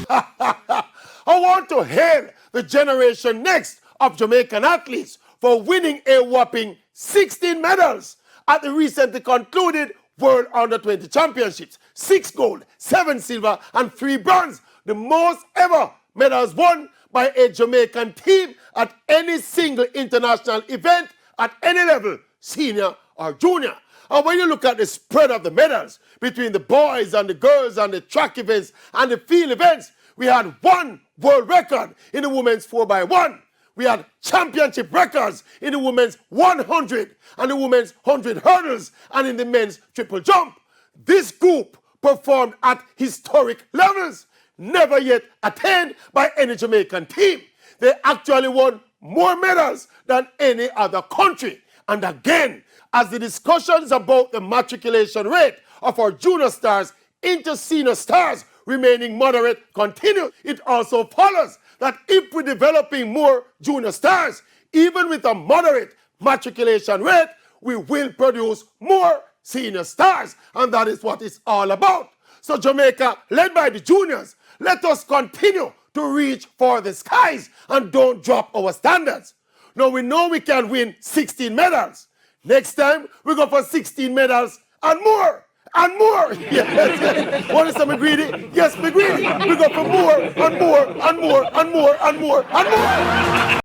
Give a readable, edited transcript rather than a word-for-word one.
I want to hail the generation next of Jamaican athletes for winning a whopping 16 medals at the recently concluded World Under-20 Championships. 6 gold, 7 silver, and 3 bronze. The most ever medals won by a Jamaican team at any single international event at any level, senior or junior. And when you look at the spread of the medals between the boys and the girls and the track events and the field events, we had 1 world record in the women's 4x1. We had championship records in the women's 100 and the women's 100 hurdles and in the men's triple jump. This group performed at historic levels, never yet attained by any Jamaican team. They actually won more medals than any other country. And again, as the discussions about the matriculation rate of our junior stars into senior stars remaining moderate continue, it also follows that if we're developing more junior stars, even with a moderate matriculation rate, we will produce more senior stars. And that is what it's all about. So Jamaica, led by the juniors, let us continue to reach for the skies and don't drop our standards. Now we know we can win 16 medals. Next time, we go for 16 medals and more. And more. Yes. Want to say me greedy? Yes, me greedy. We go for more and more and more and more and more and more.